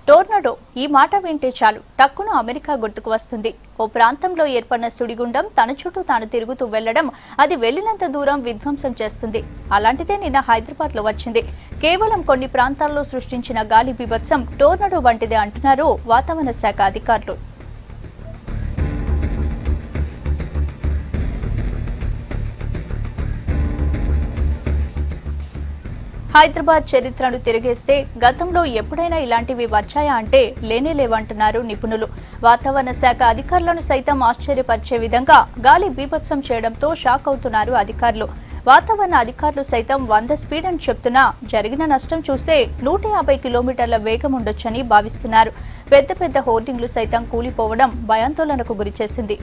Tornado ఈ మాట వింటే చాలు టక్కును అమెరికా గుర్తుకు వస్తుంది. ఓ ప్రాంతంలో ఏర్పడిన సుడిగుండం తన చుట్టూ తాను తిరుగుతూ వెళ్లడం, అది వెళ్లినంత దూరం విధ్వంసం చేస్తుంది. అలాంటిదే నిన్న హైదరాబాద్లో వచ్చింది. కేవలం కొన్ని ప్రాంతాల్లో సృష్టించిన గాలి బీభత్సం టోర్నడో వంటిదే అంటున్నారు వాతావరణ శాఖ అధికారులు. హైదరాబాద్ చరిత్రను తిరిగేస్తే గతంలో ఎప్పుడైనా ఇలాంటివి వచ్చాయా అంటే లేనేలేవంటున్నారు నిపుణులు. వాతావరణ శాఖ అధికారులను సైతం ఆశ్చర్యపరిచే విధంగా గాలి బీభత్సం చేయడంతో షాక్ అవుతున్నారు అధికారులు. వాతావరణ అధికారులు సైతం 100 స్పీడ్ అని చెప్తున్నా జరిగిన నష్టం చూస్తే 150 కిలోమీటర్ల వేగం ఉండొచ్చని భావిస్తున్నారు. పెద్ద పెద్ద హోర్డింగ్లు సైతం కూలిపోవడం భయాందోళనకు గురిచేసింది.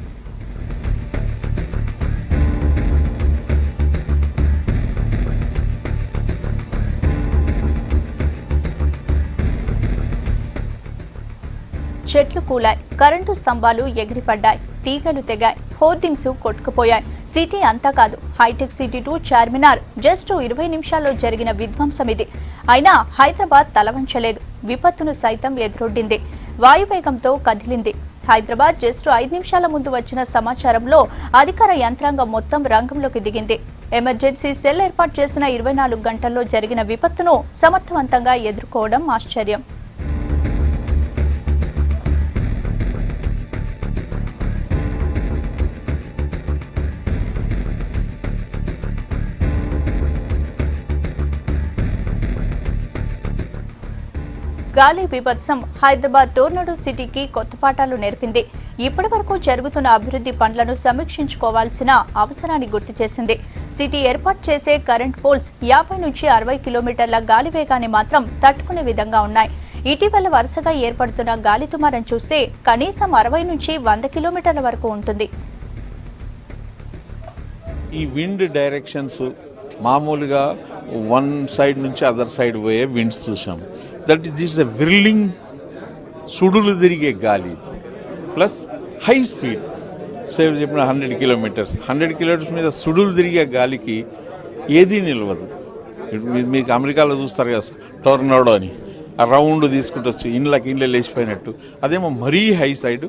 చెట్లు కూలాయి, కరెంటు స్తంభాలు ఎగిరిపడ్డాయి, తీగలు తెగాయి, హోర్డింగ్స్ కొట్టుకుపోయాయి. సిటీ అంతా కాదు, హైటెక్ సిటీ టు చార్మినార్ జస్ట్ 20 నిమిషాల్లో జరిగిన విధ్వంసం ఇది. అయినా హైదరాబాద్ తలవంచలేదు, విపత్తును సైతం ఎదురొడ్డింది, వాయువేగంతో కదిలింది. హైదరాబాద్ జస్ట్ 5 నిమిషాల ముందు వచ్చిన సమాచారంలో అధికార యంత్రాంగం మొత్తం రంగంలోకి దిగింది. ఎమర్జెన్సీ సెల్ ఏర్పాటు చేసిన 24 గంటల్లో జరిగిన విపత్తును సమర్థవంతంగా ఎదుర్కోవడం ఆశ్చర్యం. గాలి బీభత్సం హైదరాబాద్ టోర్నడో సిటీకి కొత్త పాఠాలు నేర్పింది. ఇప్పటి వరకు జరుగుతున్న అభివృద్ధి పనులను సమీక్షించుకోవాల్సిన అవసరాన్ని గుర్తు చేసింది. సిటీ ఏర్పాటు చేసే కరెంట్ పోల్స్ 50 నుంచి 60 కిలోమీటర్ల గాలి వేగాన్ని మాత్రం తట్టుకునే విధంగా ఉన్నాయి. ఇటీవల వరుసగా ఏర్పడుతున్న గాలి తుమారం చూస్తే కనీసం 60 నుంచి 100 కిలోమీటర్ల వరకు ఉంటుంది. ఈ విండ్ డైరెక్షన్స్ మామూలుగా వన్ సైడ్ నుంచి అదర్ సైడ్ పోయే విండ్స్ చూసాం. దట్ ఈస్ ఎ విర్లింగ్, సుడులు తిరిగే గాలి ప్లస్ హై స్పీడ్. సేవ్ చెప్పిన 100 కిలోమీటర్స్ మీద సుడులు తిరిగే గాలికి ఏదీ నిలవదు. మీకు అమెరికాలో చూస్తారు కదా టోర్నడో అని, ఆ రౌండ్ తీసుకుంటొచ్చు ఇండ్లు లేచిపోయినట్టు. అదేమో మరీ హై సైడ్,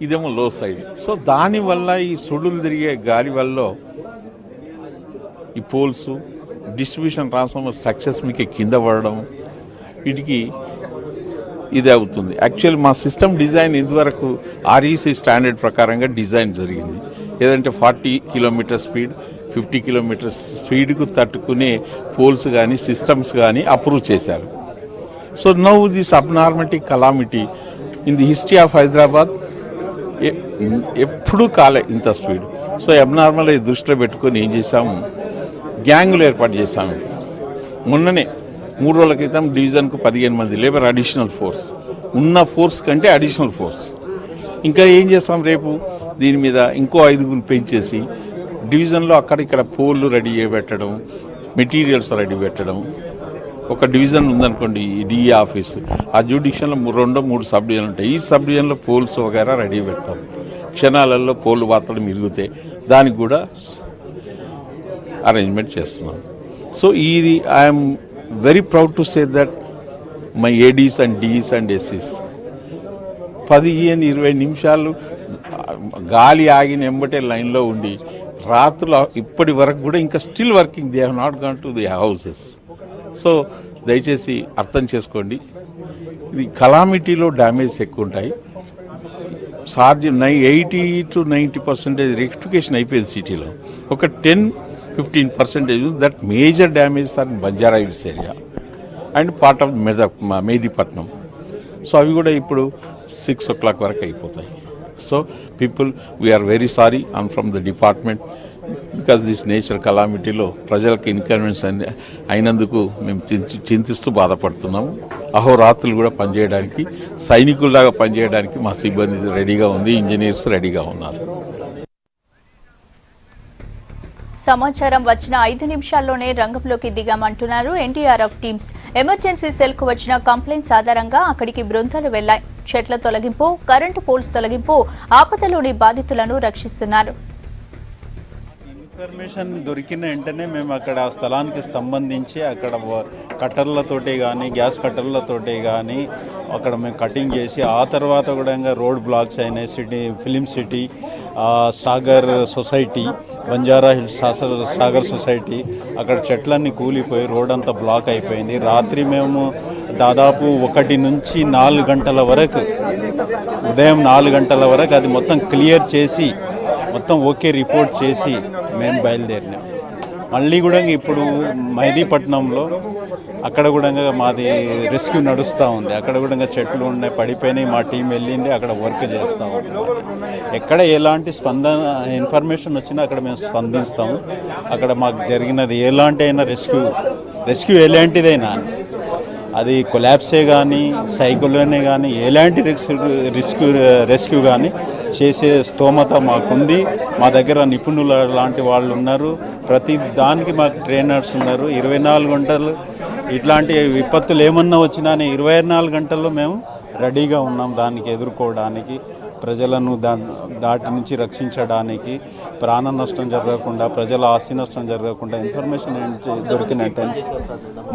ఇదేమో లో సైడ్. సో దానివల్ల ఈ సుడులు తిరిగే గాలి వల్ల ఈ పోల్స్, డిస్ట్రిబ్యూషన్ ట్రాన్స్ఫార్మర్ స్ట్రక్చర్స్ మీకు కింద పడడం, వీటికి ఇది అవుతుంది. యాక్చువల్ మా సిస్టమ్ డిజైన్ ఇదివరకు REC స్టాండర్డ్ ప్రకారంగా డిజైన్ జరిగింది. ఏదంటే 40 కిలోమీటర్ స్పీడ్, 50 కిలోమీటర్ స్పీడ్కు తట్టుకునే పోల్స్ కానీ సిస్టమ్స్ కానీ అప్రూవ్ చేశారు. So now this abnormality calamity in the history of Hyderabad ఎప్పుడూ కాలే ఇంత స్పీడ్. సో అబ్నార్మల్ దృష్టిలో పెట్టుకొని ఏం చేశాము, గ్యాంగులు ఏర్పాటు చేశాము. మొన్ననే 3 రోజుల క్రితం డివిజన్కు 15 మంది లేబర్ అడిషనల్ ఫోర్స్, ఉన్న ఫోర్స్ కంటే అడిషనల్ ఫోర్స్. ఇంకా ఏం చేస్తాం, రేపు దీని మీద ఇంకో 5 పెంచేసి డివిజన్లో అక్కడిక్కడ పోల్లు రెడీ చేయబెట్టడం, మెటీరియల్స్ రెడీ పెట్టడం. ఒక డివిజన్ ఉందనుకోండి, DE ఆఫీసు, ఆ జ్యూడిషన్లో 2-3 సబ్ డివిజన్లు ఉంటాయి. ఈ సబ్ డివిజన్లో పోల్స్ వగైరా రెడీ పెడతాం. క్షణాలలో పోల్ వార్తలు మిరుగుతాయి, దానికి కూడా అరేంజ్మెంట్ చేస్తున్నాం. సో ఇది I'm very proud to say that my ADs and Ds and SCs 15-20 నిమిషాలు గాలి ఆగిన ఎంబటే లైన్లో ఉండి రాత్రులు ఇప్పటి వరకు కూడా ఇంకా still working, they have not gone to the houses. So దయచేసి అర్థం చేసుకోండి, ఇది కలామిటీలో డ్యామేజ్ ఎక్కువ ఉంటాయి. 80 to 90% రెక్టిఫికేషన్ అయిపోయింది సిటీలో. ఒక 10-15% that major damages are in Banjara Hills area and part of Medipatnam. So అవి కూడా ఇప్పుడు 6 o'clock వరకు అయిపోతాయి. So people, we are very sorry and from the department because this nature కలామిటీలో ప్రజలకు ఇన్కన్వీనియన్స్ అయినందుకు మేము చింతిస్తూ బాధపడుతున్నాము. అహోరాత్రులు కూడా పనిచేయడానికి, సైనికుల్లాగా పనిచేయడానికి మా సిబ్బంది రెడీగా ఉంది, ఇంజనీర్స్ రెడీగా ఉన్నారు. సమాచారం వచ్చిన 5 నిమిషాల్లోనే రంగంలోకి దిగామంటున్నారు NDRF టీమ్స్. ఎమర్జెన్సీ సెల్ కు వచ్చిన కంప్లైంట్స్ ఆధారంగా అక్కడికి బృందాలు వెళ్లాయి. చెట్ల తొలగింపు, కరెంటు పోల్స్ తొలగింపు, ఆపదలోని బాధితులను రక్షిస్తున్నారు. ఇన్ఫర్మేషన్ దొరికిన వెంటనే మేము అక్కడ స్థలానికి సంబంధించి అక్కడ కట్టర్లతోటి కానీ గ్యాస్ కట్టర్లతోటి కానీ అక్కడ మేము కటింగ్ చేసి ఆ తర్వాత కూడా ఇంకా రోడ్ బ్లాక్స్ అయినాయి. City film city, Sagar society, Banjara hills Sagar society అక్కడ చెట్లన్నీ కూలిపోయి రోడ్ అంతా బ్లాక్ అయిపోయింది. రాత్రి మేము దాదాపు 1 నుంచి 4 గంటల వరకు, ఉదయం 4 గంటల వరకు అది మొత్తం క్లియర్ చేసి మొత్తం ఓకే రిపోర్ట్ చేసి మేము బయలుదేరినాం. మళ్ళీ కూడా ఇప్పుడు మైదీపట్నంలో అక్కడ కూడా మాది రెస్క్యూ నడుస్తూ ఉంది. అక్కడ కూడా చెట్లు ఉన్నాయి, పడిపోయినాయి. మా టీం వెళ్ళింది, అక్కడ వర్క్ చేస్తూ ఉంది. ఎక్కడ ఎలాంటి ఇన్ఫర్మేషన్ వచ్చినా అక్కడ మేము స్పందిస్తాము. అక్కడ మాకు జరిగినది ఎలాంటి అయినా రెస్క్యూ ఎలాంటిదైనా, అది కొలాప్సే కానీ సైకిల్లోనే కానీ ఎలాంటి రెస్క్యూ కానీ చేసే స్తోమత మాకుంది. మా దగ్గర నిపుణులు లాంటి వాళ్ళు ఉన్నారు. ప్రతి దానికి మాకు ట్రైనర్స్ ఉన్నారు. 24 గంటలు ఇట్లాంటి విపత్తులు ఏమన్నా వచ్చినా 24 గంటల్లో మేము రెడీగా ఉన్నాం దానికి ఎదుర్కోవడానికి, ప్రజలను దాటి నుంచి రక్షించడానికి, ప్రాణ నష్టం జరగకుండా, ప్రజల ఆస్తి నష్టం జరగకుండా ఇన్ఫర్మేషన్ దొరికినట్టే.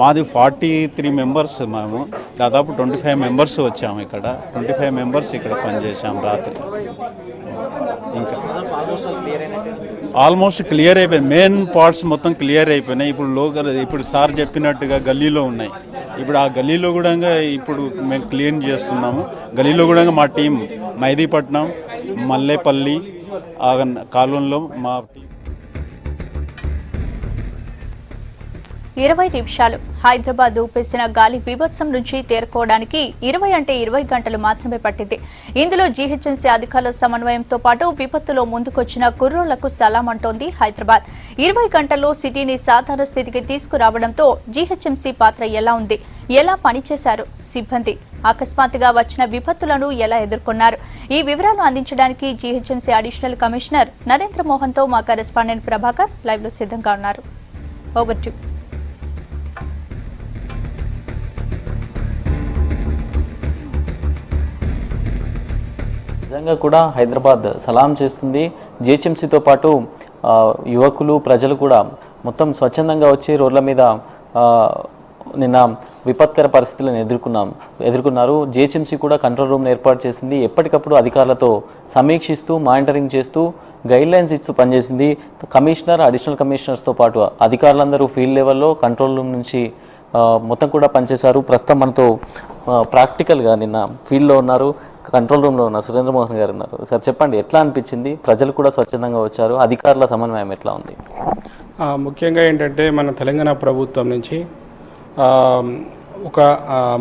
మాది 43 మెంబర్స్, మేము దాదాపు 25 మెంబర్స్ వచ్చాము. ఇక్కడ 25 మెంబర్స్ ఇక్కడ పనిచేసాము రాత్రి. ఇంకా ఆల్మోస్ట్ క్లియర్ అయిపోయింది. మెయిన్ పార్ట్స్ మొత్తం క్లియర్ అయిపోయినాయి. ఇప్పుడు సార్ చెప్పినట్టుగా గల్లీలో ఉన్నాయి. ఇప్పుడు ఆ గల్లీలో కూడా ఇప్పుడు మేము క్లీన్ చేస్తున్నాము. గల్లీలో కూడా మా టీం మైదీపట్నం, మల్లేపల్లి ఆ కాలంలో మా టీం 20 నిమిషాలు హైదరాబాద్ ఊపేసిన గాలి బీభత్సం నుంచి తేరుకోవడానికి 20 అంటే 20 గంటలు మాత్రమే పట్టింది. ఇందులో జీహెచ్ఎంసీ అధికారుల సమన్వయంతో పాటు విపత్తులో ముందుకొచ్చిన కుర్రోళ్లకు సలాం అంటోంది హైదరాబాద్. 20 గంటల్లో సిటీని సాధారణ స్థితికి తీసుకురావడంతో జీహెచ్ఎంసీ పాత్ర ఎలా ఉంది, ఎలా పనిచేశారు సిబ్బంది, అకస్మాత్తుగా వచ్చిన విపత్తులను ఎలా ఎదుర్కొన్నారు, ఈ వివరాలు అందించడానికి జీహెచ్ఎంసీ అడిషనల్ కమిషనర్ నరేంద్ర మోహన్తో మా కరెస్పాండెంట్ ప్రభాకర్ లైవ్లో సిద్ధంగా ఉన్నారు. ఓవర్ టు నిజంగా కూడా హైదరాబాద్ సలాం చేస్తుంది. జిహెచ్ఎంసీతో పాటు యువకులు, ప్రజలు కూడా మొత్తం స్వచ్ఛందంగా వచ్చి రోడ్ల మీద నిన్న విపత్కర పరిస్థితులను ఎదుర్కొన్నారు. జిహెచ్ఎంసీ కూడా కంట్రోల్ రూమ్ను ఏర్పాటు చేసింది. ఎప్పటికప్పుడు అధికారులతో సమీక్షిస్తూ, మానిటరింగ్ చేస్తూ, గైడ్లైన్స్ ఇస్తూ పనిచేసింది. కమిషనర్, అడిషనల్ కమిషనర్స్తో పాటు అధికారులందరూ ఫీల్డ్ లెవెల్లో కంట్రోల్ రూమ్ నుంచి మొత్తం కూడా పనిచేశారు. ప్రస్తుతం మనతో ప్రాక్టికల్గా నిన్న ఫీల్డ్లో ఉన్నారు, కంట్రోల్ రూమ్లో ఉన్నారు, సురేంద్ర మోహన్ గారు ఉన్నారు. సార్ చెప్పండి, ఎట్లా అనిపించింది? ప్రజలు కూడా స్వచ్ఛందంగా వచ్చారు, అధికారుల సమన్వయం ఎట్లా ఉంది? ముఖ్యంగా ఏంటంటే మన తెలంగాణ ప్రభుత్వం నుంచి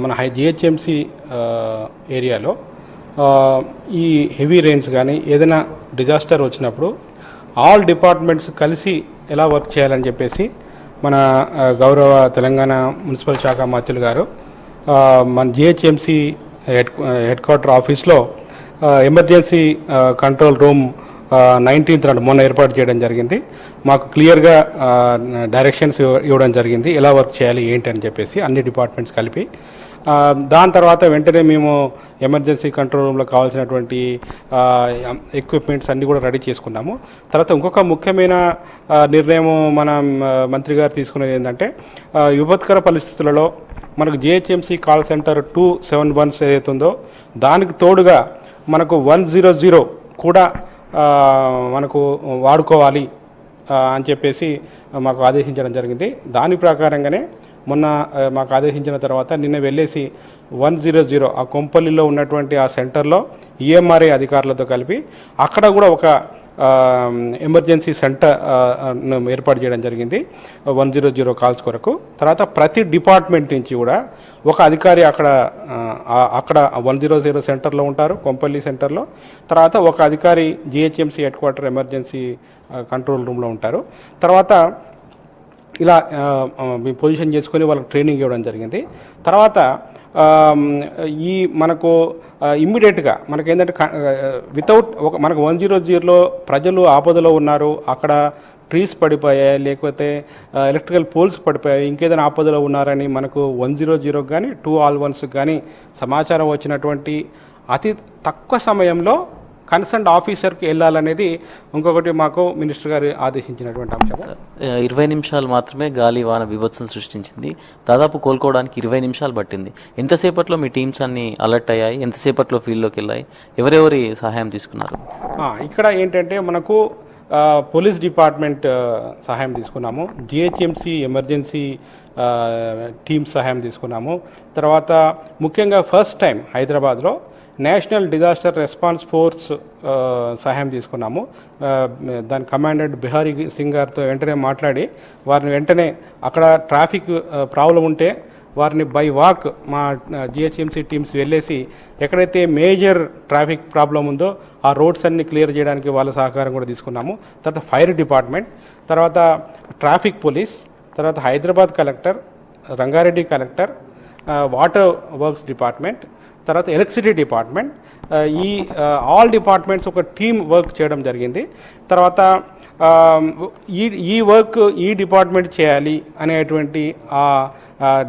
మన జిహెచ్ఎంసీ ఏరియాలో ఈ హెవీ రెయిన్స్ కానీ ఏదైనా డిజాస్టర్ వచ్చినప్పుడు ఆల్ డిపార్ట్మెంట్స్ కలిసి ఎలా వర్క్ చేయాలని చెప్పేసి మన గౌరవ తెలంగాణ మున్సిపల్ శాఖ మంత్రులు గారు మన జిహెచ్ఎంసీ హెడ్ క్వార్టర్ ఆఫీస్లో ఎమర్జెన్సీ కంట్రోల్ రూమ్ 19th నాడు మొన్న ఏర్పాటు చేయడం జరిగింది. మాకు క్లియర్గా డైరెక్షన్స్ ఇవ్వడం జరిగింది, ఎలా వర్క్ చేయాలి ఏంటి అని చెప్పేసి అన్ని డిపార్ట్మెంట్స్ కలిపి. దాని తర్వాత వెంటనే మేము ఎమర్జెన్సీ కంట్రోల్ రూమ్లో కావాల్సినటువంటి ఎక్విప్మెంట్స్ అన్నీ కూడా రెడీ చేసుకున్నాము. తర్వాత ఇంకొక ముఖ్యమైన నిర్ణయం మన మంత్రి గారు తీసుకునేది ఏంటంటే, విపత్కర పరిస్థితులలో మనకు జిహెచ్ఎంసీ కాల్ సెంటర్ 271 ఏదైతే ఉందో దానికి తోడుగా మనకు 100 కూడా మనకు వాడుకోవాలి అని చెప్పేసి మాకు ఆదేశించడం జరిగింది. దాని ప్రకారంగానే మొన్న మాకు ఆదేశించిన తర్వాత నిన్న వెళ్ళేసి 100 ఆ కొంపల్లిలో ఉన్నటువంటి ఆ సెంటర్లో ఈఎంఆర్ఐ అధికారులతో కలిపి అక్కడ కూడా ఒక ఎమర్జెన్సీ సెంటర్ ఏర్పాటు చేయడం జరిగింది 100 కాల్స్ కొరకు. తర్వాత ప్రతి డిపార్ట్మెంట్ నుంచి కూడా ఒక అధికారి అక్కడ 100 సెంటర్లో ఉంటారు, కొంపల్లి సెంటర్లో. తర్వాత ఒక అధికారి GHMC head quarter emergency control రూమ్లో ఉంటారు. తర్వాత ఇలా పొజిషన్ చేసుకొని వాళ్ళకి ట్రైనింగ్ ఇవ్వడం జరిగింది. తర్వాత ఈ మనకు ఇమ్మీడియట్గా మనకు ఏంటంటే వితౌట్ మనకు 100లో ప్రజలు ఆపదలో ఉన్నారు, అక్కడ ట్రీస్ పడిపోయాయి, లేకపోతే ఎలక్ట్రికల్ పోల్స్ పడిపోయాయి, ఇంకేదైనా ఆపదలో ఉన్నారని మనకు 100 కానీ 211 కానీ సమాచారం వచ్చినటువంటి అతి తక్కువ సమయంలో కన్సర్న్ ఆఫీసర్కి వెళ్ళాలనేది ఇంకొకటి మాకు మినిస్టర్ గారు ఆదేశించినటువంటి అంశం. 20 నిమిషాలు మాత్రమే గాలి వాన బీభత్సం సృష్టించింది. దాదాపు కోలుకోవడానికి 20 నిమిషాలు పట్టింది. ఎంతసేపట్లో మీ టీమ్స్ అన్ని అలర్ట్ అయ్యాయి? ఎంతసేపట్లో ఫీల్డ్లోకి వెళ్ళాయి? ఎవరెవరి సహాయం తీసుకున్నారు? ఇక్కడ ఏంటంటే మనకు పోలీస్ డిపార్ట్మెంట్ సహాయం తీసుకున్నాము, జిహెచ్ఎంసి ఎమర్జెన్సీ టీమ్స్ సహాయం తీసుకున్నాము. తర్వాత ముఖ్యంగా ఫస్ట్ టైం హైదరాబాద్లో నేషనల్ డిజాస్టర్ రెస్పాన్స్ ఫోర్స్ సహాయం తీసుకున్నాము. దాని కమాండెంట్ బిహారీ సింగ్ గారితో వెంటనే మాట్లాడి వారిని వెంటనే అక్కడ ట్రాఫిక్ ప్రాబ్లం ఉంటే వారిని బై వాక్ మా జిహెచ్ఎంసీ టీమ్స్ వెళ్ళేసి ఎక్కడైతే మేజర్ ట్రాఫిక్ ప్రాబ్లం ఉందో ఆ రోడ్స్ అన్ని క్లియర్ చేయడానికి వాళ్ళ సహకారం కూడా తీసుకున్నాము. తర్వాత ఫైర్ డిపార్ట్మెంట్, తర్వాత ట్రాఫిక్ పోలీస్, తర్వాత Hyderabad collector, Rangareddy collector, water works department, తర్వాత ఎలక్ట్రిసిటీ డిపార్ట్మెంట్, ఈ ఆల్ డిపార్ట్మెంట్స్ ఒక టీమ్ వర్క్ చేయడం జరిగింది. తర్వాత ఈ వర్క్ ఈ డిపార్ట్మెంట్ చేయాలి అనేటువంటి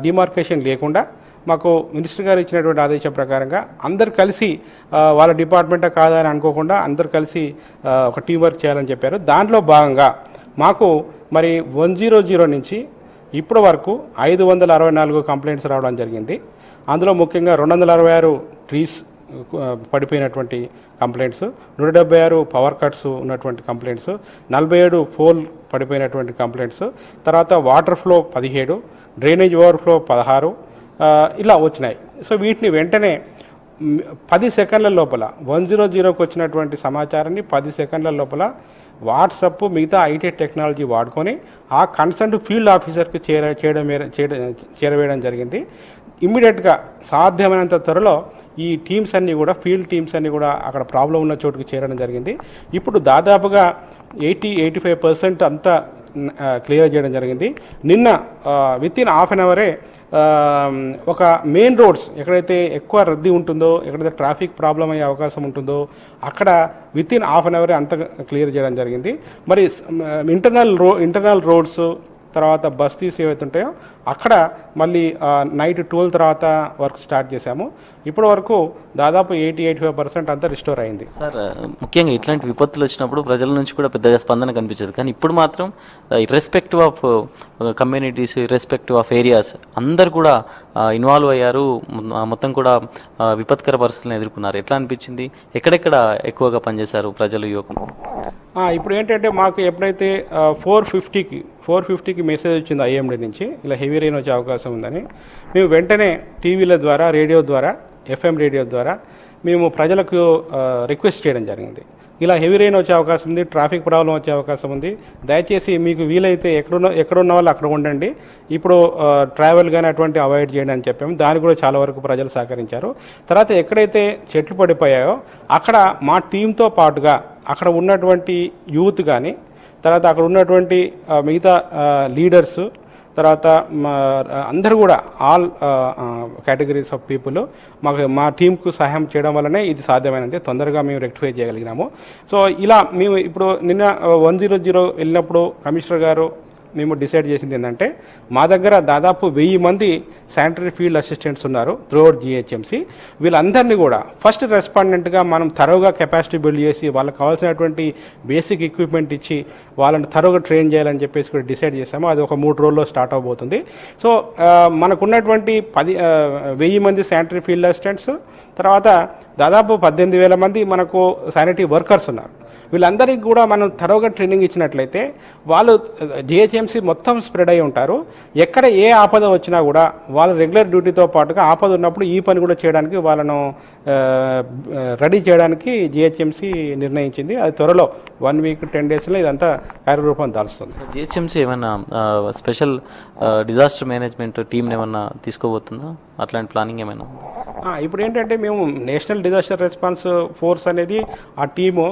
డిమార్కేషన్ లేకుండా మాకు మినిస్టర్ గారు ఇచ్చినటువంటి ఆదేశం ప్రకారంగా అందరు కలిసి వాళ్ళ డిపార్ట్మెంటే కాదా అని అనుకోకుండా అందరు కలిసి ఒక టీం వర్క్ చేయాలని చెప్పారు. దాంట్లో భాగంగా మాకు మరి 100 నుంచి ఇప్పటి వరకు 564 కంప్లైంట్స్ రావడం జరిగింది. అందులో ముఖ్యంగా 266 ట్రీస్ పడిపోయినటువంటి కంప్లైంట్స్, 176 పవర్ కట్స్ ఉన్నటువంటి కంప్లైంట్స్, 47 పోల్ పడిపోయినటువంటి కంప్లైంట్స్, తర్వాత వాటర్ ఫ్లో 17, డ్రైనేజ్ ఓవర్ఫ్లో 16 ఇలా వచ్చినాయి. సో వీటిని వెంటనే 10 సెకండ్ల లోపల 100కి వచ్చినటువంటి సమాచారాన్ని 10 సెకండ్ల లోపల వాట్సప్ మిగతా ఐటీ టెక్నాలజీ వాడుకొని ఆ కన్సర్న్ ఫీల్డ్ ఆఫీసర్కి చేరవేయడం జరిగింది. ఇమ్మీడియట్గా సాధ్యమైనంత త్వరలో ఈ టీమ్స్ అన్నీ కూడా ఫీల్డ్ టీమ్స్ అన్నీ కూడా అక్కడ ప్రాబ్లం ఉన్న చోటుకి చేరడం జరిగింది. ఇప్పుడు దాదాపుగా 80-85% అంతా క్లియర్ చేయడం జరిగింది. నిన్న వితిన్ హాఫ్ అన్ అవరే ఒక మెయిన్ రోడ్స్ ఎక్కడైతే ఎక్కువ రద్దీ ఉంటుందో, ఎక్కడైతే ట్రాఫిక్ ప్రాబ్లం అయ్యే అవకాశం ఉంటుందో అక్కడ వితిన్ హాఫ్ అన్ అవరే అంతా క్లియర్ చేయడం జరిగింది. మరి ఇంటర్నల్ రోడ్స్ తర్వాత బస్తీస్ ఏవైతే ఉంటాయో అక్కడ మళ్ళీ నైట్ 12 తర్వాత వర్క్ స్టార్ట్ చేశాము. ఇప్పటి వరకు దాదాపు 80-85% అంతా రిస్టోర్ అయింది. సార్, ముఖ్యంగా ఇట్లాంటి విపత్తులు వచ్చినప్పుడు ప్రజల నుంచి కూడా పెద్దగా స్పందన కనిపించదు, కానీ ఇప్పుడు మాత్రం irrespective of communities, irrespective of areas అందరు కూడా ఇన్వాల్వ్ అయ్యారు. మొత్తం కూడా విపత్కర పరిస్థితులను ఎదుర్కొన్నారు. ఎట్లా అనిపించింది? ఎక్కడెక్కడ ఎక్కువగా పనిచేశారు ప్రజలు, యువకులు? ఇప్పుడు ఏంటంటే మాకు ఎప్పుడైతే 450కి మెసేజ్ వచ్చింది ఐఎండీ నుంచి ఇలా హెవీ రెయిన్ వచ్చే అవకాశం ఉందని, మేము వెంటనే టీవీల ద్వారా, రేడియో ద్వారా, FM రేడియో ద్వారా మేము ప్రజలకు రిక్వెస్ట్ చేయడం జరిగింది. ఇలా హెవీ రెయిన్ వచ్చే అవకాశం ఉంది, ట్రాఫిక్ ప్రాబ్లం వచ్చే అవకాశం ఉంది, దయచేసి మీకు వీలైతే ఎక్కడున్న వాళ్ళు అక్కడ ఉండండి, ఇప్పుడు ట్రావెల్ కానీ అటువంటి అవాయిడ్ చేయండి అని చెప్పాము. దానికి కూడా చాలా వరకు ప్రజలు సహకరించారు. తర్వాత ఎక్కడైతే చెట్లు పడిపోయాయో అక్కడ మా టీంతో పాటుగా అక్కడ ఉన్నటువంటి యూత్ కానీ, తర్వాత అక్కడ ఉన్నటువంటి మిగతా లీడర్స్, తర్వాత అందరూ కూడా ఆల్ కేటగిరీస్ ఆఫ్ పీపుల్ మా టీంకు సహాయం చేయడం వల్లనే ఇది సాధ్యమైనది. తొందరగా మేము రెక్టిఫై చేయగలిగినాము. సో ఇలా మేము ఇప్పుడు నిన్న 100 వెళ్ళినప్పుడు కమిషనర్ గారు మేము డిసైడ్ చేసింది ఏంటంటే మా దగ్గర దాదాపు 1000 మంది శానిటరీ ఫీల్డ్ అసిస్టెంట్స్ ఉన్నారు త్రూఅవుట్ జిహెచ్ఎంసీ. వీళ్ళందరినీ కూడా ఫస్ట్ రెస్పాండెంట్గా మనం థరోగా కెపాసిటీ బిల్డ్ చేసి వాళ్ళకి కావాల్సినటువంటి బేసిక్ ఎక్విప్మెంట్ ఇచ్చి వాళ్ళని థరోగా ట్రైన్ చేయాలని చెప్పేసి కూడా డిసైడ్ చేసాము. అది ఒక 3 రోజుల్లో స్టార్ట్ అవబోతుంది. సో మనకున్నటువంటి 1000 మంది శానిటరీ ఫీల్డ్ అసిస్టెంట్స్, తర్వాత దాదాపు 18,000 మంది మనకు శానిటరీ వర్కర్స్ ఉన్నారు. వీళ్ళందరికీ కూడా మనం థరోగా ట్రైనింగ్ ఇచ్చినట్లయితే వాళ్ళు జిహెచ్ఎంసీ మొత్తం స్ప్రెడ్ అయి ఉంటారు. ఎక్కడ ఏ ఆపద వచ్చినా కూడా వాళ్ళ రెగ్యులర్ డ్యూటీతో పాటుగా ఆపద ఉన్నప్పుడు ఈ పని కూడా చేయడానికి వాళ్ళను రెడీ చేయడానికి జిహెచ్ఎంసీ నిర్ణయించింది. అది త్వరలో 1 వీక్ 10 డేస్లో ఇదంతా కార్యరూపం దాల్స్తుంది. జిహెచ్ఎంసీ ఏమైనా స్పెషల్ డిజాస్టర్ మేనేజ్మెంట్ టీంని ఏమన్నా తీసుకోబోతుందా? అట్లాంటి ప్లానింగ్ ఏమైనా? ఇప్పుడు ఏంటంటే మేము నేషనల్ డిజాస్టర్ రెస్పాన్స్ ఫోర్స్ అనేది ఆ టీము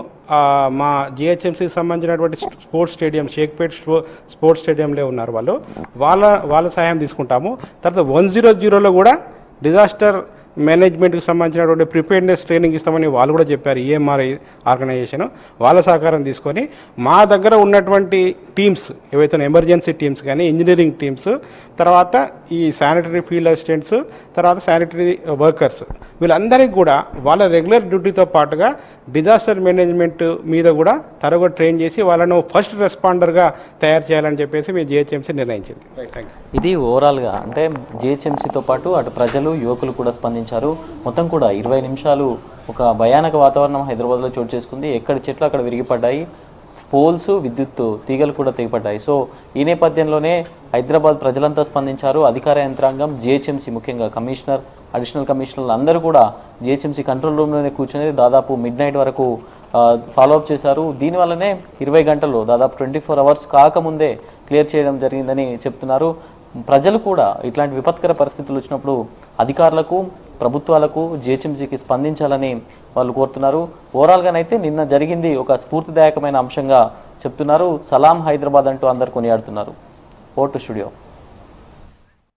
మా జిహెచ్ఎంసీకి సంబంధించినటువంటి స్పోర్ట్స్ స్టేడియం, షేక్పేట్ స్పోర్ట్స్ స్టేడియంలో ఉన్నారు వాళ్ళు. వాళ్ళ సహాయం తీసుకుంటాము. తర్వాత 100లో కూడా డిజాస్టర్ మేనేజ్మెంట్కి సంబంధించినటువంటి ప్రిపేర్నెస్ ట్రైనింగ్ ఇస్తామని వాళ్ళు కూడా చెప్పారు. ఈఎంఆర్ఐ ఆర్గనైజేషన్ వాళ్ళ సహకారం తీసుకొని మా దగ్గర ఉన్నటువంటి టీమ్స్ ఏవైతే ఎమర్జెన్సీ టీమ్స్ కానీ ఇంజనీరింగ్ టీమ్స్, తర్వాత ఈ శానిటరీ ఫీల్డ్ అసిస్టెంట్స్, తర్వాత శానిటరీ వర్కర్స్ వీళ్ళందరికీ కూడా వాళ్ళ రెగ్యులర్ డ్యూటీతో పాటుగా డిజాస్టర్ మేనేజ్మెంట్ మీద కూడా తరగతి ట్రైన్ చేసి వాళ్ళను ఫస్ట్ రెస్పాండర్గా తయారు చేయాలని చెప్పేసి మేము జిహెచ్ఎంసీ నిర్ణయించింది. Thank you. ఇది ఓవరాల్గా అంటే జిహెచ్ఎంసీతో పాటు అటు ప్రజలు యువకులు కూడా స్పందించారు. మొత్తం కూడా 20 నిమిషాలు ఒక భయానక వాతావరణం హైదరాబాద్లో చోటు చేసుకుంది. ఎక్కడ చెట్లు అక్కడ విరిగిపడ్డాయి, పోల్స్ విద్యుత్ తీగలు కూడా తెగిపడ్డాయి. సో ఈ నేపథ్యంలోనే హైదరాబాద్ ప్రజలంతా స్పందించారు. అధికార యంత్రాంగం, జిహెచ్ఎంసీ ముఖ్యంగా కమిషనర్, అడిషనల్ కమిషనర్లు అందరూ కూడా జిహెచ్ఎంసీ కంట్రోల్ రూమ్లోనే కూర్చొని దాదాపు మిడ్ నైట్ వరకు ఫాలోఅప్ చేశారు. దీనివల్లనే 20 గంటల్లో దాదాపు 24 అవర్స్ కాకముందే క్లియర్ చేయడం జరిగిందని చెప్తున్నారు. ప్రజలు కూడా ఇట్లాంటి విపత్కర పరిస్థితులు వచ్చినప్పుడు అధికారులకు, ప్రభుత్వాలకు, జిహెచ్ఎంసీకి స్పందించాలని వాళ్ళు కోరుతున్నారు. ఓవరాల్గానైతే నిన్న జరిగింది ఒక స్ఫూర్తిదాయకమైన అంశంగా చెప్తున్నారు. సలాం హైదరాబాద్ అంటూ అందరు కొనియాడుతున్నారు. Vote studio.